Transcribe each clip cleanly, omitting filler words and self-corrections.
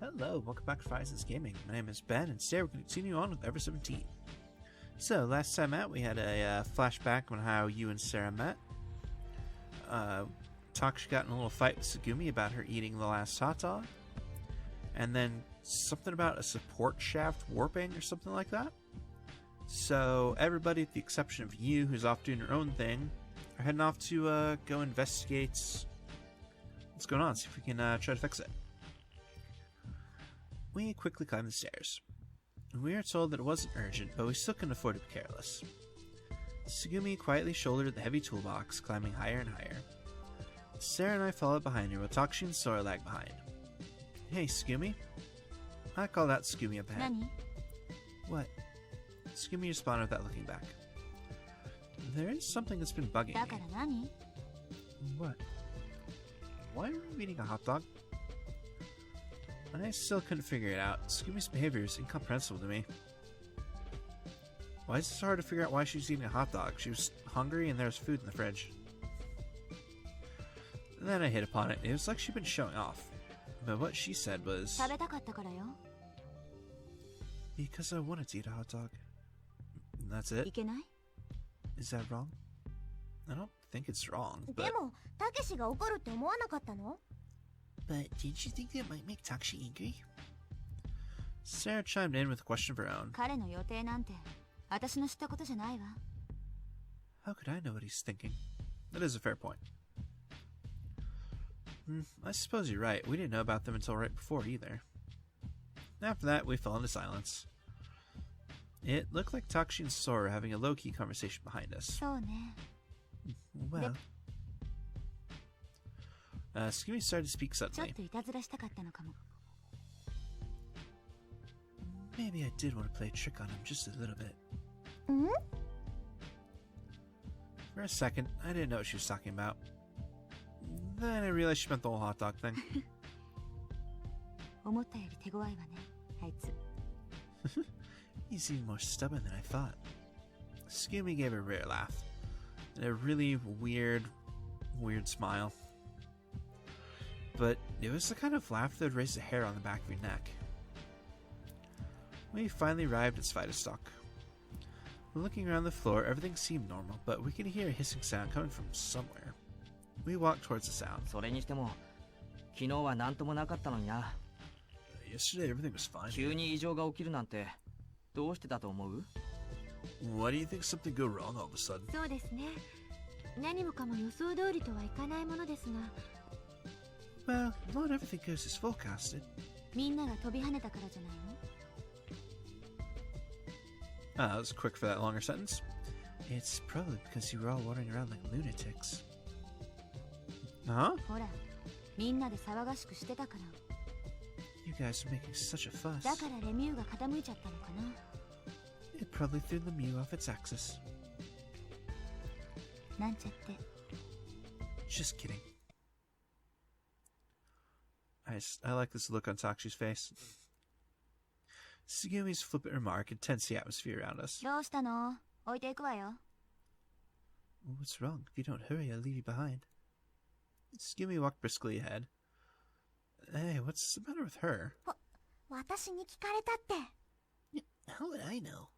Hello, welcome back to Fire's Gaming. My name is Ben, and today we're going to continue on with Ever17. So, last time out, we had a flashback on how you and Sara met. Taksha got in a little fight with Tsugumi about her eating the last hot dog. And then something about a support shaft warping or something like that. So, everybody, with the exception of you, who's off doing her own thing, are heading off to go investigate what's going on, see if we can try to fix it. We quickly climb the stairs. We are told that it wasn't urgent, but we still couldn't afford to be careless. Tsugumi quietly shouldered the heavy toolbox, climbing higher and higher. Sara and I followed behind her, while Taksha and Sora lagged behind. Hey, Tsugumi? I called out Tsugumi up ahead. Nani? What? Tsugumi responded without looking back. There is something that's been bugging me. Nani? What? Why are we eating a hot dog? I still couldn't figure it out. Tsugumi's behavior is incomprehensible to me. Why is it so hard to figure out why she's eating a hot dog? She was hungry and there was food in the fridge. And then I hit upon it. It was like she'd been showing off. But what she said was... Because I wanted to eat a hot dog. And that's it? Is that wrong? I don't think it's wrong, but... But did you think that might make Taksha angry? Sara chimed in with a question of her own. How could I know what he's thinking? That is a fair point. I suppose you're right. We didn't know about them until right before either. After that, we fell into silence. It looked like Taksha and Sora were having a low-key conversation behind us. Well... Tsugumi started to speak suddenly. Maybe I did want to play a trick on him just a little bit. For a second, I didn't know what she was talking about. Then I realized she meant the whole hot dog thing. He's even more stubborn than I thought. Tsugumi gave a rare laugh. And a really weird smile. But it was the kind of laugh that would raise the hair on the back of your neck. We finally arrived at Svitostock. Looking around the floor, everything seemed normal, but we could hear a hissing sound coming from somewhere. We walked towards the sound. Yesterday everything was fine. Why do you think something go wrong all of a sudden? Well, not everything goes as forecasted. That was quick for that longer sentence. It's probably because you were all wandering around like lunatics. Huh? You guys are making such a fuss. It probably threw the Mew off its axis. Just kidding. I like this look on Takshi's face. Tsugumi's flippant remark intense the atmosphere around us. What's wrong? If you don't hurry, I'll leave you behind. Tsugumi walked briskly ahead. Hey, what's the matter with her? How would I know?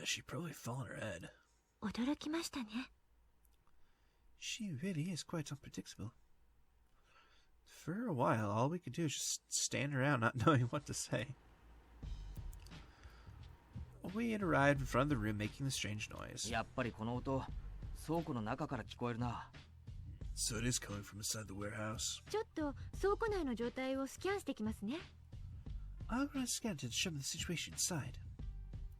She probably fell on her head. She really is quite unpredictable. For a while, all we could do is just stand around not knowing what to say. We had arrived in front of the room making the strange noise. So it is coming from inside the warehouse. I'll run a scan to determine the situation inside.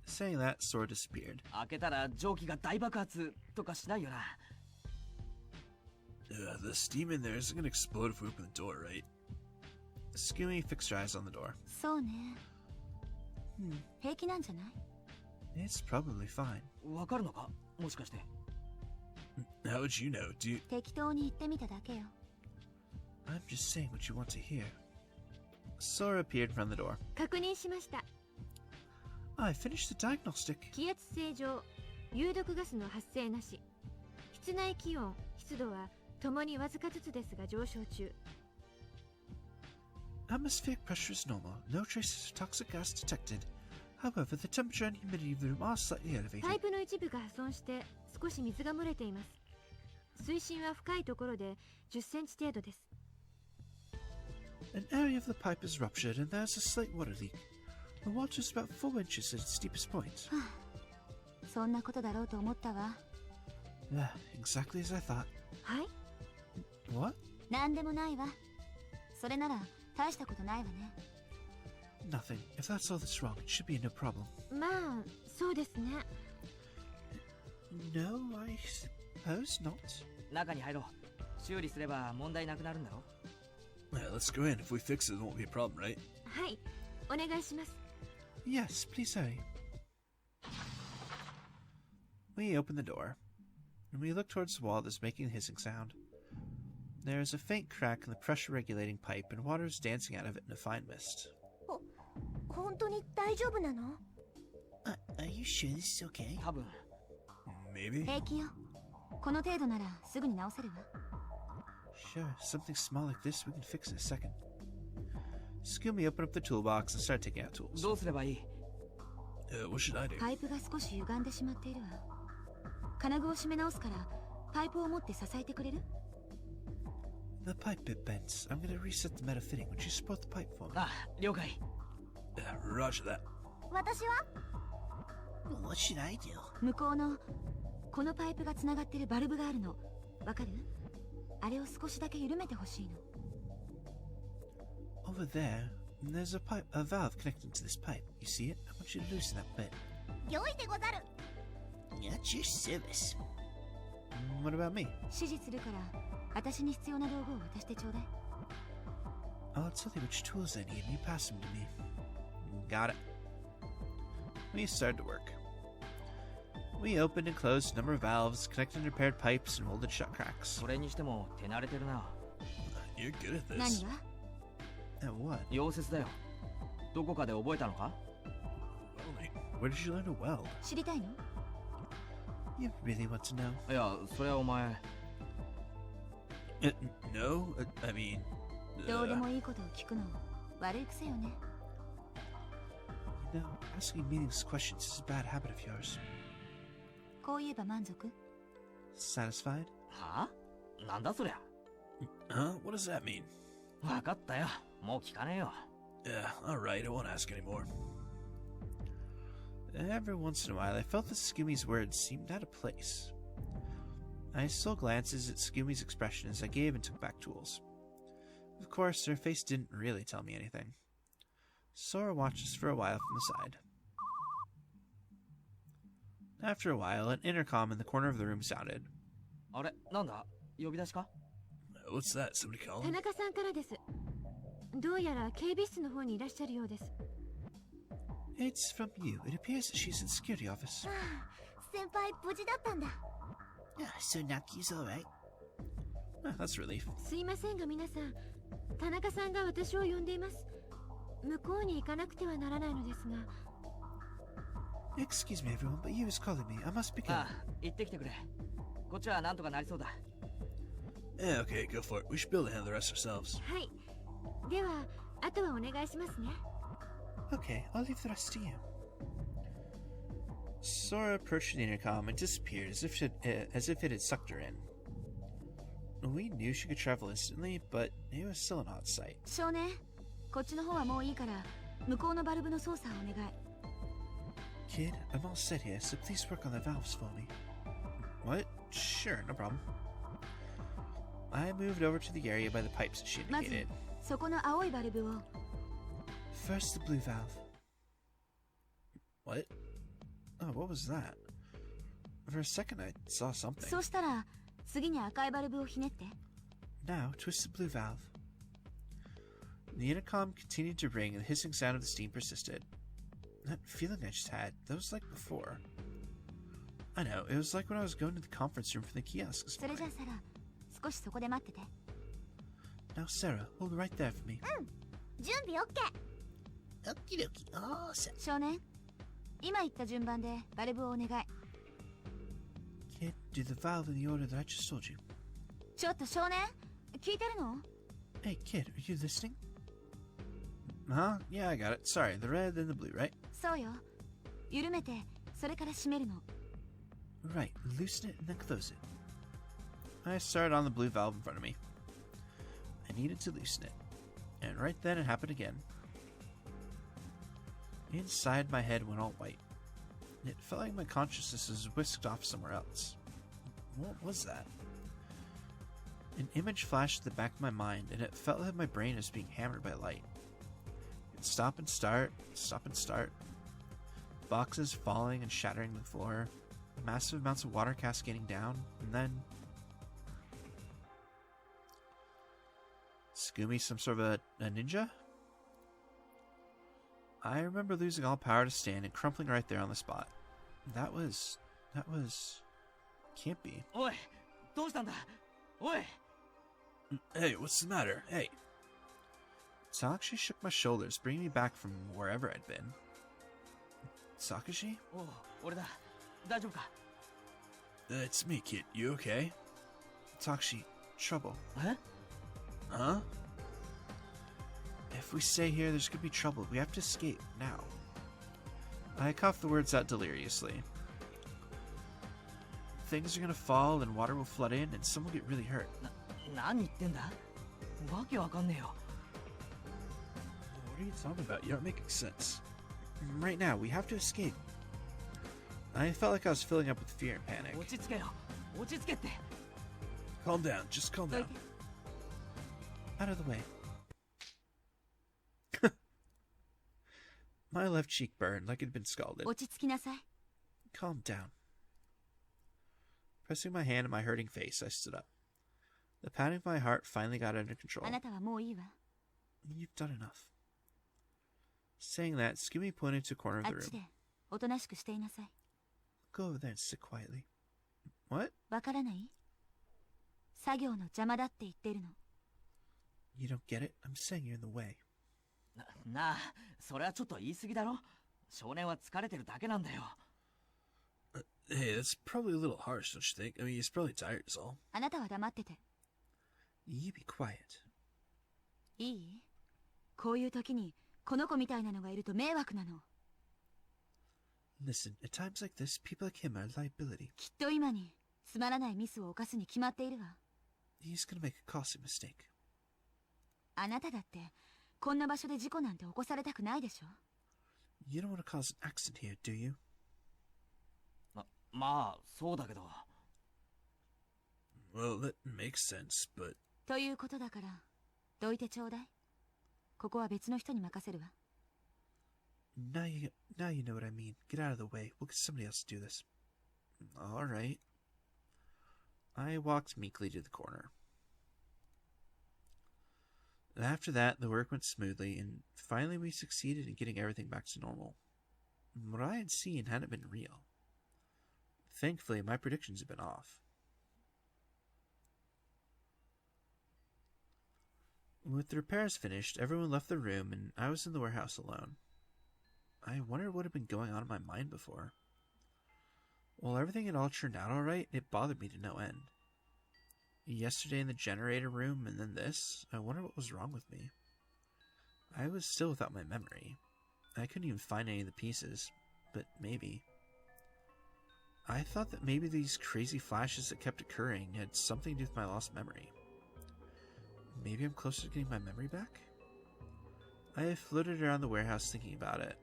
Saying that, Sora disappeared. The steam in there isn't going to explode if we open the door, right? Tsugumi fixed her eyes on the door. It's probably fine. How would you know? I'm just saying what you want to hear. Sora appeared in front of the door. I finished the diagnostic. Atmospheric pressure is normal. No traces of toxic gas detected. However, the temperature and humidity of the room are slightly elevated. パイプの一部が破損して少し水が漏れています。水深は深いところで10センチ程度です。An area of the pipe is ruptured and there's a slight water leak. The water is about 4 inches at its deepest point. そんなことだろうと思ったわ。Exactly as I thought. はい。What? なんでもないわ。それなら大したことないわね。Nothing. If that's all that's wrong, it should be no problem. まあ、そうですね。No, I suppose not. 中に入ろう。修理すれば問題なくなるんだろ。Let's go in. If we fix it, it won't be a problem, right? はい、お願いします。Yes, please hurry. We open the door, and we look towards the wall that's making a hissing sound. There is a faint crack in the pressure-regulating pipe, and water is dancing out of it in a fine mist. 本当に大丈夫なの？ Are you sure this is okay? 多分。Maybe. 平気よ。この程度ならすぐに直せるわ。Sure, something small like this we can fix in a second. Scooby opened up the toolbox and started taking out tools. どうすればいい？ What should I do? パイプが少し歪んでしまっているわ。金具を締め直すからパイプを持って支えてくれる？ The pipe bit bent. I'm gonna reset the metal fitting. Would you support the pipe for me? あ、了解。Roger that. 私は？ What should I do? 向こうのこのパイプがつながってるバルブがあるの。わかる？あれを少しだけ緩めてほしいの。Over there, there's a valve connected to this pipe. You see it? I want you to loosen that bit. よいでござる。At your service. What about me? 指示するから私に必要な道具を渡してちょうだい。I'll tell you which tools I need and you pass them to me. Got it. We started to work. We opened and closed a number of valves, connected and repaired pipes, and welded shut cracks. それにしても手慣れてるな。You're good at 何 this. が？ At what? 溶接だよ。どこかで覚えたのか？ Where did you learn to weld? 知りたいの？ You really want to know? いや、それはお前。No? I mean... どうでもいいことを聞くの悪い癖よね。You know, asking meaningless questions is a bad habit of yours. こう言えば満足？ Satisfied? はあ？なんだそりゃ。What does that mean? わかったよ。もう聞かねえよ。Alright, I won't ask anymore. Every once in a while, I felt that Scooby's words seemed out of place. I stole glances at Scooby's expression as I gave and took back tools. Of course, her face didn't really tell me anything. Sora watched us for a while from the side. After a while, an intercom in the corner of the room sounded. あれ、なんだ？呼び出しか？ What's that? Somebody 田 calling? 中さんからです。どうやら警備室の方にいらっしゃるようです。It's from you. It appears that she's in the security office. 先輩無事だったんだ。So Naki's alright. That's a relief. すいませんが皆さん、田中さんが私を呼んでいます。向こうに行かなくてはならないのですが。Excuse me, everyone, but you is calling me. I must be going. ああ、行ってきてくれ。こっちはなんとかなりそうだ。Okay, go for it. We should be able to handle the rest ourselves. はい。では、あとはお願いしますね。Okay, I'll leave the rest to you. Sora approached the intercom and disappeared as if it had sucked her in. We knew she could travel instantly, but it was still an odd sight. 少年、こっちの方はもういいから、向こうのバルブの操作をお願い。Kid, I'm all set here, so please work on the valves for me. What? Sure, no problem. I moved over to the area by the pipes that she まず indicated. そこの青いバルブを。First, the blue valve. What? Oh, what was that? For a second, I saw something. そうしたら、次に赤いバルブをひねって。Now, twist the blue valve. The intercom continued to ring and the hissing sound of the steam persisted. That feeling I just had, that was like before. I know, it was like when I was going to the conference room for the kiosk this それじゃあ morning. サラ、少しそこで待ってて。Now, Sarah, hold right there for me. 準備 OK。 Okie dokie, all set. 少年、今言った順番でバルブをお願い。Kid, do the valve in the order that I just told you. ちょっと少年、聞いてるの？ Hey, kid, are you listening? Huh? Yeah, I got it. Sorry, the red and the blue, right? そうよ。緩めて、それから締めるの。 Right, loosen it and then close it. I started on the blue valve in front of me. I needed to loosen it. And right then it happened again. Inside my head went all white. It felt like my consciousness was whisked off somewhere else. What was that? An image flashed at the back of my mind, and it felt like my brain was being hammered by light. It'd stop and start, stop and start. Boxes falling and shattering the floor. Massive amounts of water cascading down, and then... Scoomy, some sort of a ninja? I remember losing all power to stand and crumpling right there on the spot. That was... can't be. おい、どうしたんだ。おい。 Hey, what's the matter? Hey. Sakashi shook my shoulders, bringing me back from wherever I'd been. Sakashi? おう、俺だ。大丈夫か。 It's me, kid. You okay? Sakashi, trouble. え？ Huh? If we stay here, there's gonna be trouble. We have to escape, now. I coughed the words out deliriously. Things are gonna fall, and water will flood in, and some will get really hurt. 何言ってんだ。わけわかんねえよ。 What are you talking about? You aren't making sense. Right now, we have to escape. I felt like I was filling up with fear and panic. 落ち着けよ。落ち着けって。 Calm down, just calm どい down. て。 Out of the way. My left cheek burned like it had been scalded. 落ち着きなさい。 Calm down. Pressing my hand on my hurting face, I stood up. The pounding of my heart finally got under control. あなたはもういいわ。 You've done enough. Saying that, Scooby pointed to a corner of あ the っち room. で、おとなしくしていなさい。 Go over there and sit quietly. What? わからない？作業の邪魔だって言ってるの。 You don't get it? I'm saying you're in the way. なあ、それはちょっと言い過ぎだろ。少年は疲れてるだけなんだよ。 Hey, that's probably a little harsh, don't you think? I mean, he's probably tired is all. あなたは黙ってて。 You be quiet. いい？こういう時に、この子みたいなのがいると迷惑なの。 Listen, at times like this, people like him are a liability. きっと今に、つまらないミスを犯すに決まっているわ。 He's gonna make a costly mistake. あなただって、こんな場所で事故なんて起こされたくないでしょ？ You don't want to cause an accident here, do you? まあ、そうだけど。 Well, that makes sense, but... ということだから、どいてちょうだい。ここは別の人に任せるわ。 Now you know what I mean. Get out of the way. We'll get somebody else to do this. All right. I walked meekly to the corner. After that, the work went smoothly, and finally we succeeded in getting everything back to normal. What I had seen hadn't been real. Thankfully, my predictions had been off. With the repairs finished, everyone left the room, and I was in the warehouse alone. I wondered what had been going on in my mind before. While everything had all turned out alright, it bothered me to no end. Yesterday in the generator room, and then this, I wondered what was wrong with me. I was still without my memory. I couldn't even find any of the pieces, but maybe. I thought that maybe these crazy flashes that kept occurring had something to do with my lost memory. Maybe I'm closer to getting my memory back? I floated around the warehouse thinking about it.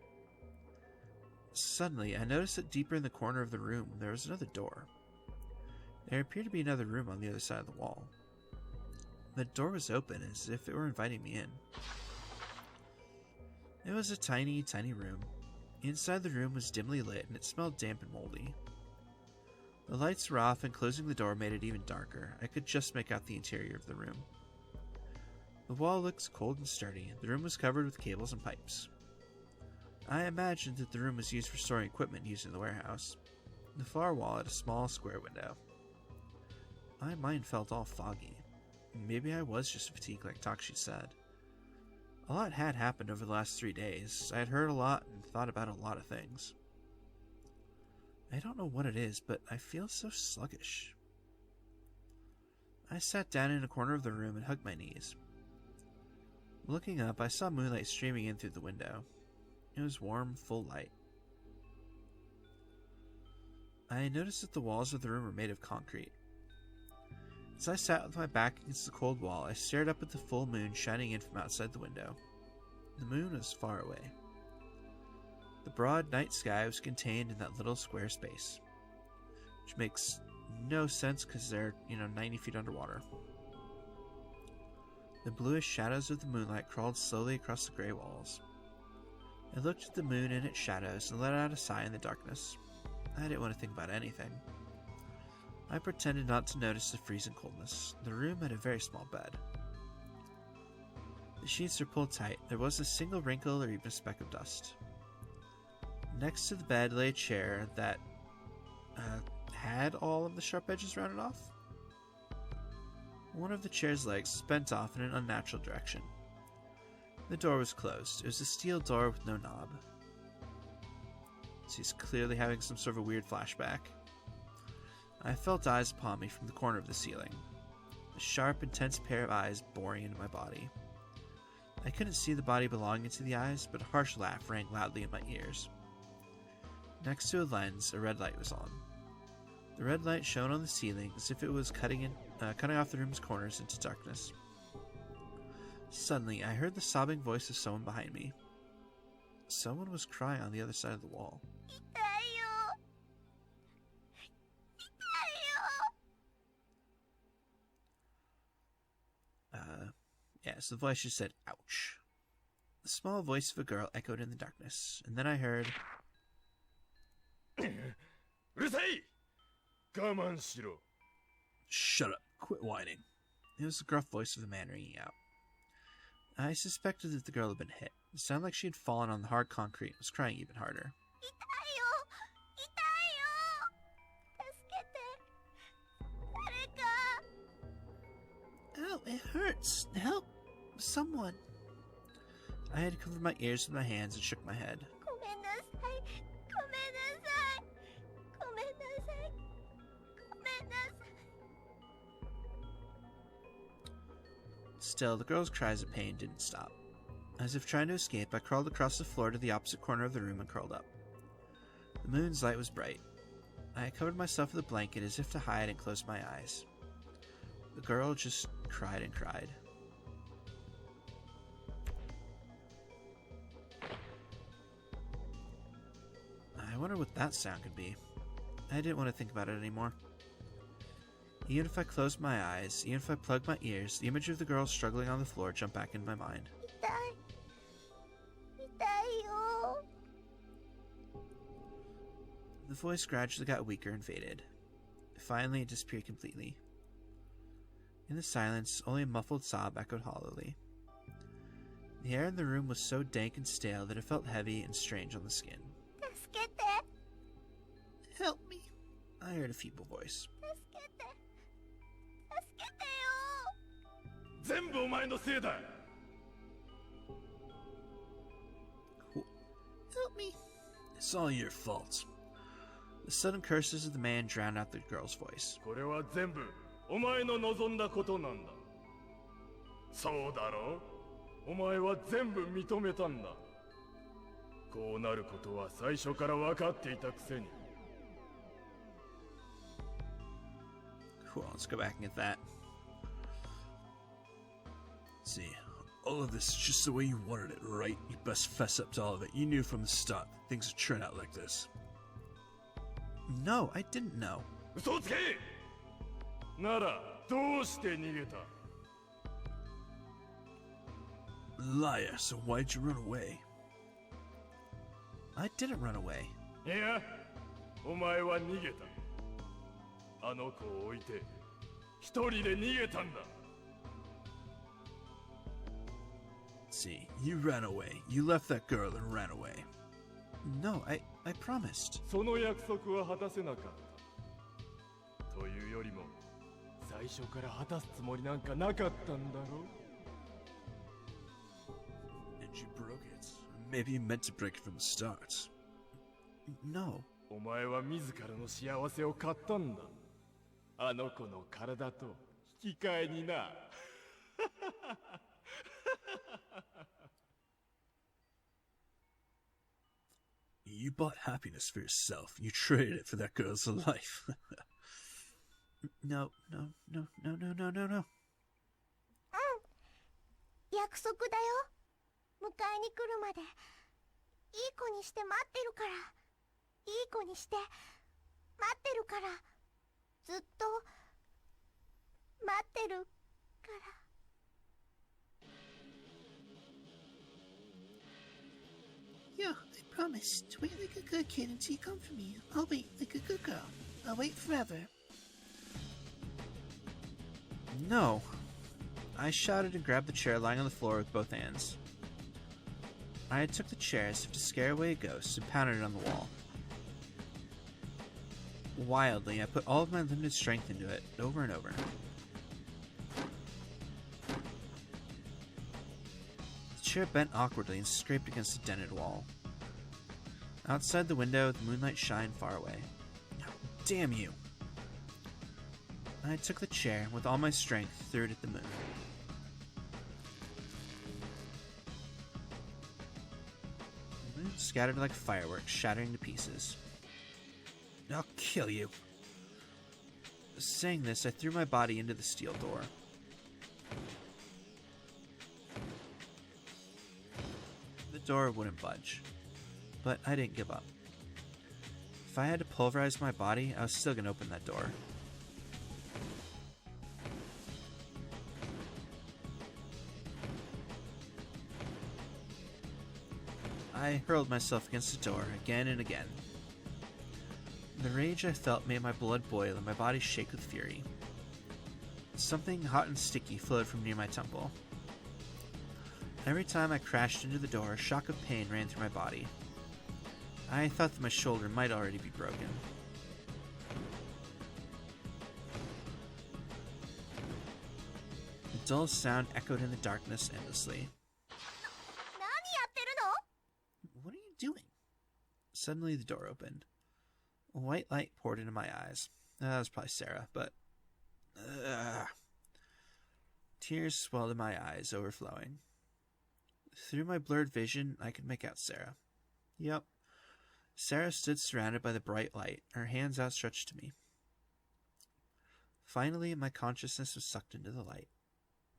Suddenly, I noticed that deeper in the corner of the room, there was another door. There appeared to be another room on the other side of the wall. The door was open, as if it were inviting me in. It was a tiny, tiny room. Inside the room was dimly lit, and it smelled damp and moldy. The lights were off, and closing the door made it even darker. I could just make out the interior of the room. The wall looked cold and sturdy. The room was covered with cables and pipes. I imagined that the room was used for storing equipment used in the warehouse. The far wall had a small square window. My mind felt all foggy. Maybe I was just fatigued like Takshi said. A lot had happened over the last 3 days. I had heard a lot and thought about a lot of things. I don't know what it is, but I feel so sluggish. I sat down in a corner of the room and hugged my knees. Looking up, I saw moonlight streaming in through the window. It was warm, full light. I noticed that the walls of the room were made of concrete. As I sat with my back against the cold wall, I stared up at the full moon shining in from outside the window. The moon was far away. The broad night sky was contained in that little square space, which makes no sense because they're, 90 feet underwater. The bluish shadows of the moonlight crawled slowly across the gray walls. I looked at the moon and its shadows and let out a sigh in the darkness. I didn't want to think about anything. I pretended not to notice the freezing coldness. The room had a very small bed. The sheets were pulled tight. There wasn't a single wrinkle or even a speck of dust. Next to the bed lay a chair that had all of the sharp edges rounded off. One of the chair's legs was bent off in an unnatural direction. The door was closed. It was a steel door with no knob. So he's clearly having some sort of a weird flashback. I felt eyes upon me from the corner of the ceiling. A sharp, intense pair of eyes boring into my body. I couldn't see the body belonging to the eyes, but a harsh laugh rang loudly in my ears. Next to a lens, a red light was on. The red light shone on the ceiling as if it was cutting off the room's corners into darkness. Suddenly, I heard the sobbing voice of someone behind me. Someone was crying on the other side of the wall. So the voice just said, ouch. The small voice of a girl echoed in the darkness, and then I heard... Shut up, quit whining. It was the gruff voice of a man ringing out. I suspected that the girl had been hit. It sounded like she had fallen on the hard concrete and was crying even harder. Oh, it hurts. Help! Someone. I had covered my ears with my hands and shook my head. Still, the girl's cries of pain didn't stop. As if trying to escape, I crawled across the floor to the opposite corner of the room and curled up. The moon's light was bright. I covered myself with a blanket as if to hide and closed my eyes. The girl just cried and cried. I wonder what that sound could be. I didn't want to think about it anymore. Even if I closed my eyes, even if I plugged my ears, the image of the girl struggling on the floor jumped back into my mind. The voice gradually got weaker and faded. Finally, it disappeared completely. In the silence, only a muffled sob echoed hollowly. The air in the room was so dank and stale that it felt heavy and strange on the skin. Help me, I heard a feeble voice. Help me. It's all your fault. The sudden curses of the man drowned out the girl's voice. Cool, let's go back and get that. See, all of this is just the way you wanted it, right? You best fess up to all of it. You knew from the start that things would turn out like this. No, I didn't know. Liar, so why'd you run away? I didn't run away. See, you ran away. You left that girl and ran away. No, I promised. And you broke it. Maybe you meant to break it from the start. No. You bought happiness for yourself. You traded it for that girl's life. No. 約束だよ。迎えに来るまでいい子にして待ってるから。いい子にして待ってるから。ずっと待ってるから。Yo, I promise to wait like a good kid until you come for me. I'll wait like a good girl. I'll wait forever. No. I shouted and grabbed the chair lying on the floor with both hands. I took the chair as if to scare away a ghost and pounded it on the wall. Wildly, I put all of my limited strength into it, over and over. The chair bent awkwardly and scraped against a dented wall. Outside the window, the moonlight shined far away. Damn you! I took the chair and with all my strength threw it at the moon. The moon scattered like fireworks, shattering to pieces. I'll kill you. Saying this, I threw my body into the steel door. The door wouldn't budge, but I didn't give up. If I had to pulverize my body, I was still gonna open that door. I hurled myself against the door again and again. The rage I felt made my blood boil and my body shake with fury. Something hot and sticky flowed from near my temple. Every time I crashed into the door, a shock of pain ran through my body. I thought that my shoulder might already be broken. A dull sound echoed in the darkness endlessly. What are you doing? Suddenly the door opened. A white light poured into my eyes. That was probably Sara, but... Tears swelled in my eyes, overflowing. Through my blurred vision, I could make out Sara. Yep. Sara stood surrounded by the bright light, her hands outstretched to me. Finally, my consciousness was sucked into the light.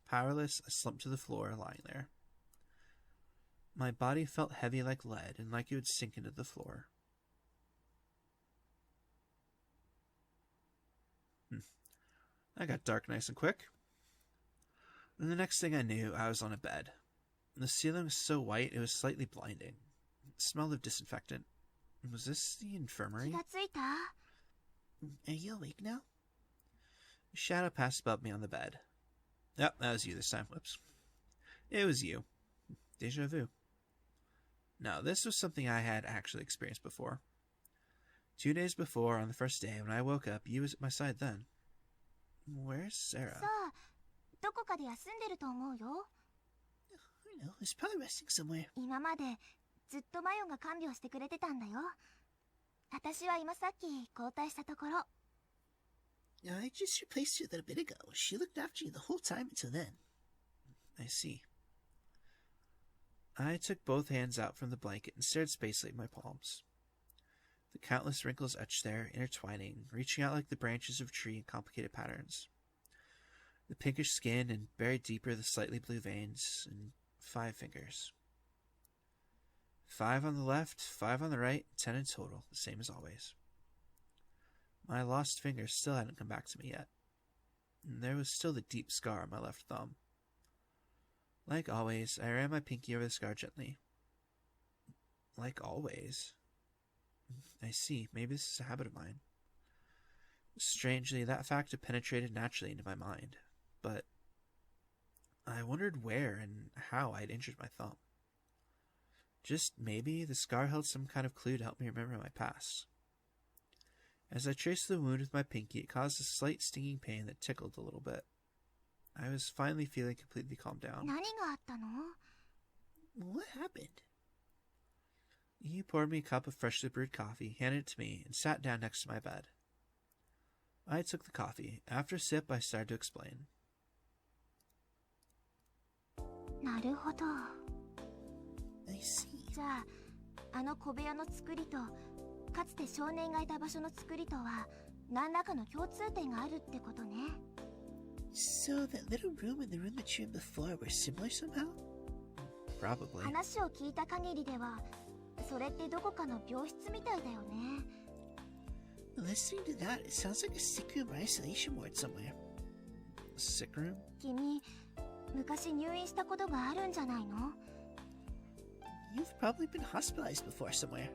Powerless, I slumped to the floor, lying there. My body felt heavy like lead and like it would sink into the floor. I got dark nice and quick. And the next thing I knew, I was on a bed. The ceiling was so white it was slightly blinding. It smelled of disinfectant. Was this the infirmary? Are you awake now? A shadow passed above me on the bed. Yep, that was you this time. Whoops. It was you. Deja vu. No, this was something I had actually experienced before. 2 days before, on the first day, when I woke up, you was at my side then. Where's Sara? I don't know. He's probably resting somewhere. I just replaced you a little bit ago. She looked after you the whole time until then. I see. I took both hands out from the blanket and stared spacely at my palms. The countless wrinkles etched there, intertwining, reaching out like the branches of a tree in complicated patterns. The pinkish skin and buried deeper the slightly blue veins, and 5 fingers. 5 on the left, 5 on the right, 10 in total, the same as always. My lost fingers still hadn't come back to me yet. And there was still the deep scar on my left thumb. Like always, I ran my pinky over the scar gently. Like always? I see, maybe this is a habit of mine. Strangely, that fact had penetrated naturally into my mind, but I wondered where and how I'd injured my thumb. Just maybe the scar held some kind of clue to help me remember my past. As I traced the wound with my pinky, it caused a slight stinging pain that tickled a little bit. I was finally feeling completely calmed down. What happened? He poured me a cup of freshly brewed coffee, handed it to me, and sat down next to my bed. I took the coffee. After a sip, I started to explain. I see. あの小部屋の作りとかつて少年がいた場所の作りとは何らかの共通点があるってことね。 So that little room and the room that you were in before were similar somehow? Probably. 話を聞いた限りではそれってどこかの病室みたいだよね。 Listening to that, it sounds like a sick room or isolation ward somewhere. Sick room? 君昔入院したことがあるんじゃないの？ You've probably been hospitalized before somewhere.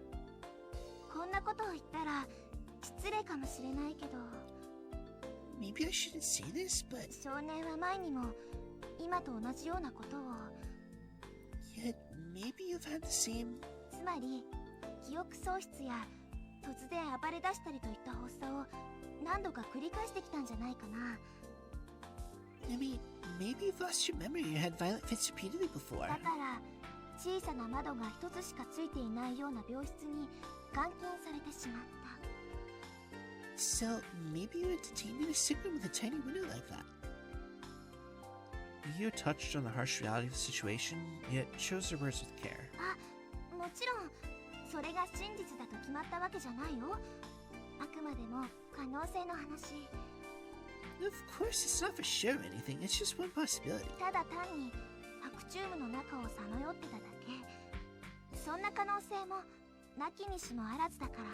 こんなことを言ったら失礼かもしれないけど、 Maybe I shouldn't say this, but 少年は前にも今と同じようなことを、 yet maybe you've had the same. つまり記憶喪失や突然暴れ出したりといった発作を何度か繰り返してきたんじゃないかな。 I mean, maybe you've lost your memory or had violent fits repeatedly before. だから小さな窓が一つしかついていないような病室に監禁されてしまった。 So maybe you were detained in a sick room with a tiny window like that. You touched on the harsh reality of the situation, yet chose your words with care. あ、もちろんそれが真実だと決まったわけじゃないよ。あくまでも可能性の話。 Of course, it's not for sure or anything. It's just one possibility. ただ単に白チュームの中をさまよってただけ。そんな可能性もなきにしもあらずだから。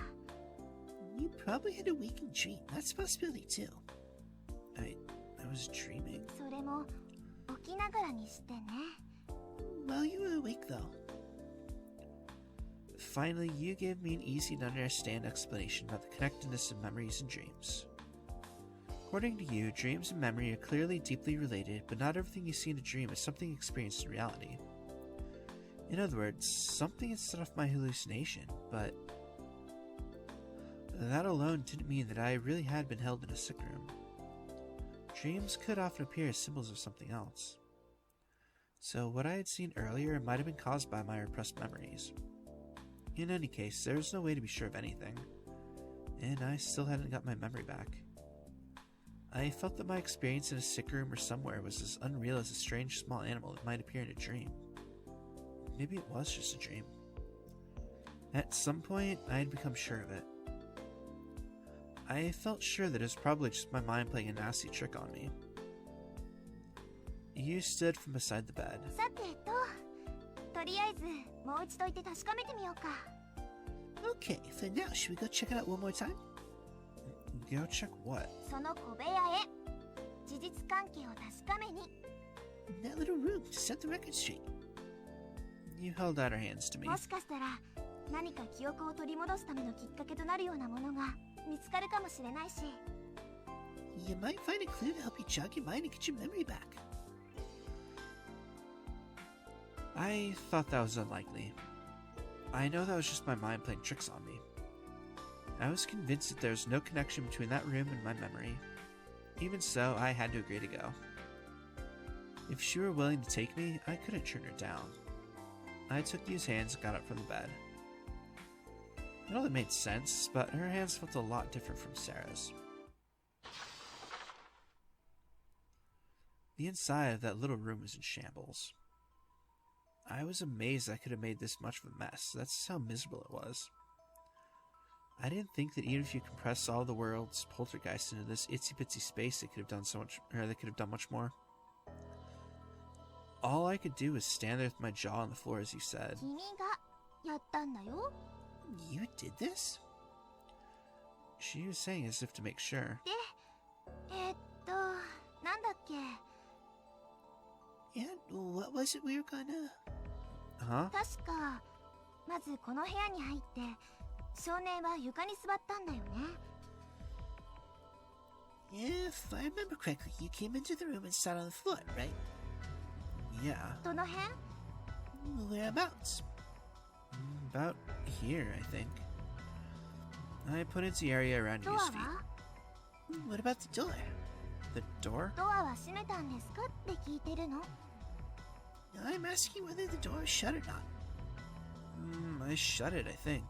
You probably had a waking dream. That's a possibility too. I was dreaming. それも起きながらにしてね。 While you were awake, though. Finally, you gave me an easy to understand explanation about the connectedness of memories and dreams. According to you, dreams and memory are clearly deeply related, but not everything you see in a dream is something experienced in reality. In other words, something had set off my hallucination, but that alone didn't mean that I really had been held in a sick room. Dreams could often appear as symbols of something else. So what I had seen earlier might have been caused by my repressed memories. In any case, there was no way to be sure of anything, and I still hadn't got my memory back. I felt that my experience in a sick room or somewhere was as unreal as a strange small animal that might appear in a dream. Maybe it was just a dream. At some point, I had become sure of it. I felt sure that it was probably just my mind playing a nasty trick on me. You stood from beside the bed. さてとりあえずもう一度行って確かめてみようか。 Okay, for now, should we go check it out one more time? Go check what? その小部屋へ事実関係を確かめに。 That little room to set the record straight. You held out her hands to me. もしかしたら何か記憶を取り戻すためのきっかけとなるようなものが見つかるかもしれないし。 You might find a clue to help you jog your mind and get your memory back. I thought that was unlikely. I know that was just my mind playing tricks on me. I was convinced that there was no connection between that room and my memory. Even so, I had to agree to go. If she were willing to take me, I couldn't turn her down. I took Yu's hands and got up from the bed. It only made sense, but her hands felt a lot different from Sara's. The inside of that little room was in shambles. I was amazed I could have made this much of a mess. That's how miserable it was. I didn't think that even if you compress all the world's poltergeists into this itsy-bitsy space, they could have done they could have done much more. All I could do was stand there with my jaw on the floor, as you said. 君がやったんだよ。 You did this? She was saying as if to make sure. なんだっけ。 And what was it we were gonna... Huh? 確かまずこの部屋に入って少年は床に座ったんだよね。 If I remember correctly, you came into the room and sat on the floor, right? Yeah. どの辺？ Whereabouts? About here, I think. I pointed to the area around ドア Yu's は？ feet. What about the door? The door? ドアは閉めたんですかって聞いてるの。 I'm asking whether the door is shut or not. I shut it, I think.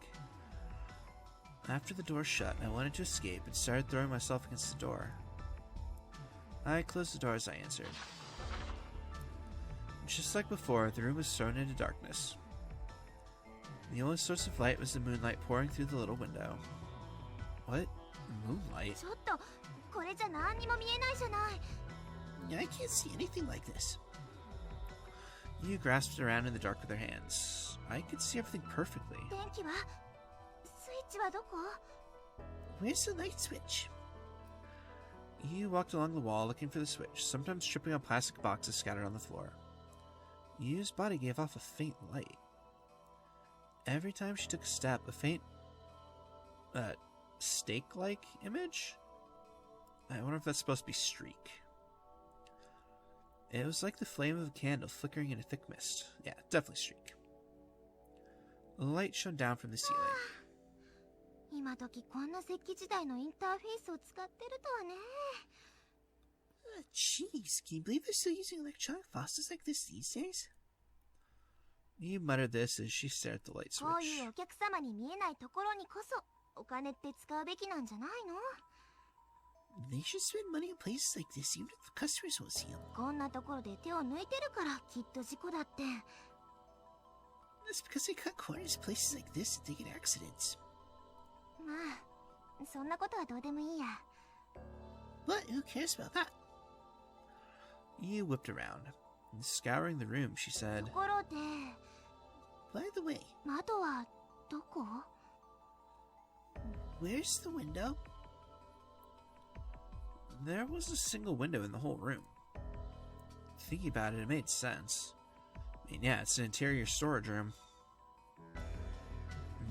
After the door shut, I wanted to escape and started throwing myself against the door. I closed the door as I answered. Just like before, the room was thrown into darkness. The only source of light was the moonlight pouring through the little window. What? Moonlight? ちょっとこれじゃ何にも見えないじゃない。 I can't see anything like this. You grasped around in the dark with their hands. I could see everything perfectly. 電気はスイッチはどこ？ Where's the light switch? You walked along the wall looking for the switch, sometimes tripping on plastic boxes scattered on the floor. Yu's body gave off a faint light. Every time she took a step, a faint, stake-like image? I wonder if that's supposed to be streak. It was like the flame of a candle flickering in a thick mist. Yeah, definitely streak. A light shone down from the ceiling. 今時こんな石器時代のインターフェースを使ってるとはね。 Jeez, can you believe they're still using electronic faucets like this these days? You muttered this as she stared at the light こうい switch. うお客様に見えないところにこそお金って使うべきなんじゃないの？ They should spend money in places like this even if the customers won't see them. こんなところで手を抜いてるからきっと事故だって。 That's because they cut corners in places like this and they get accidents. まあそんなことはどうでもいいや。 But who cares about that? You whipped around. Scouring the room, she と said, ころで By the way, 窓はどこ？ where's the window? There was a single window in the whole room. Thinking about it, it made sense. I mean, yeah, it's an interior storage room.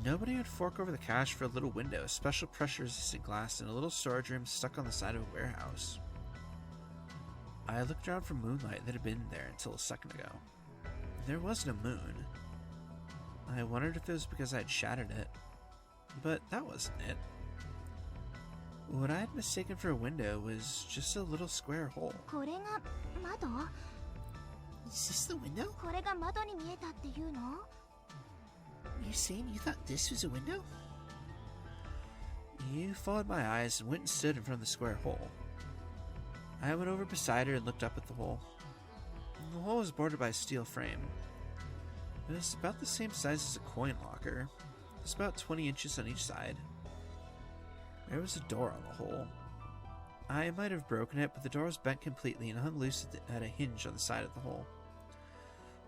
Nobody would fork over the cash for a little window, special pressure-resistant glass in a little storage room stuck on the side of a warehouse. I looked around for moonlight that had been there until a second ago. There was no moon. I wondered if it was because I had shattered it, but that wasn't it. What I had mistaken for a window was just a little square hole. これが窓？ Is this the window? これが窓に見えたっていうの？ You're saying you thought this was a window? You followed my eyes and went and stood in front of the square hole. I went over beside her and looked up at the hole. The hole was bordered by a steel frame. It was about the same size as a coin locker. It was about 20 inches on each side. There was a door on the hole. I might have broken it, but the door was bent completely and hung loose at a hinge on the side of the hole.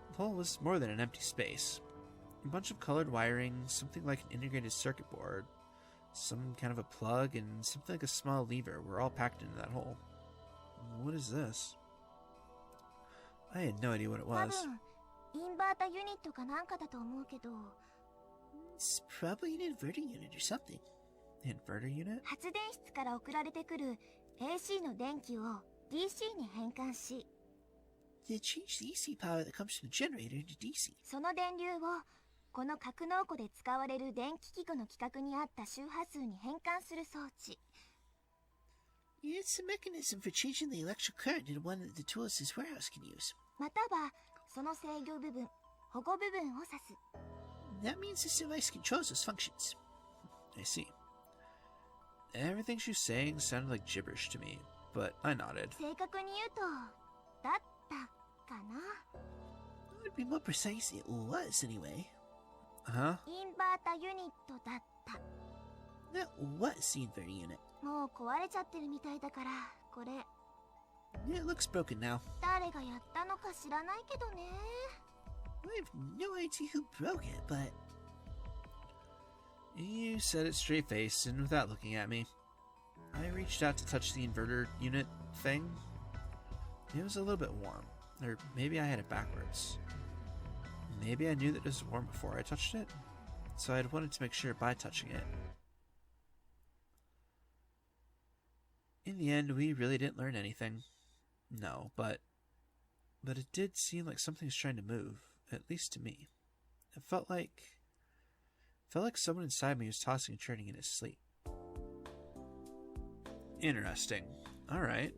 The hole was more than an empty space. A bunch of colored wiring, something like an integrated circuit board, some kind of a plug, and something like a small lever were all packed into that hole. What is this? I had no idea what it 多 was. 分インバータユニットかなんかだと思うけど、 It's probably an inverter unit or something. Inverter unit? 発電室から送られてくる AC の電気を DC に変換し、 They change the AC power that comes from the generator into DC. その電流をこの格納庫で使われる電気器具の規格に合った周波数に変換する装置。 It's a mechanism for changing the electric current into one that the tools' warehouse can use. またはその制御部分、保護部分を指す。 That means this device controls those functions. I see. Everything she was saying sounded like gibberish to me, but I nodded. 正確に言うと、だったかな。 It would be more precise it was anyway. Huh? インバータユニットだった。 That was the inverter unit. もう壊れちゃってるみたいだから、これ It looks broken now. 誰がやったのか知らないけどね。 I have no idea who broke it, but You said it straight-faced and without looking at me. I reached out to touch the inverter unit thing. It was a little bit warm, or maybe I had it backwards. Maybe I knew that it was warm before I touched it, so I'd wanted to make sure by touching it. In the end, we really didn't learn anything. No, but it did seem like something's trying to move, at least to me. It felt like someone inside me was tossing and turning in his sleep. Interesting. Alright.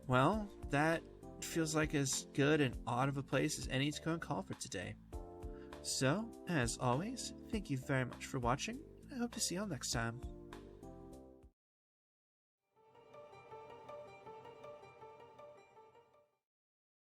Well, that feels like as good and odd of a place as any to go and call for today. So, as always, thank you very much for watching. I hope to see you all next time.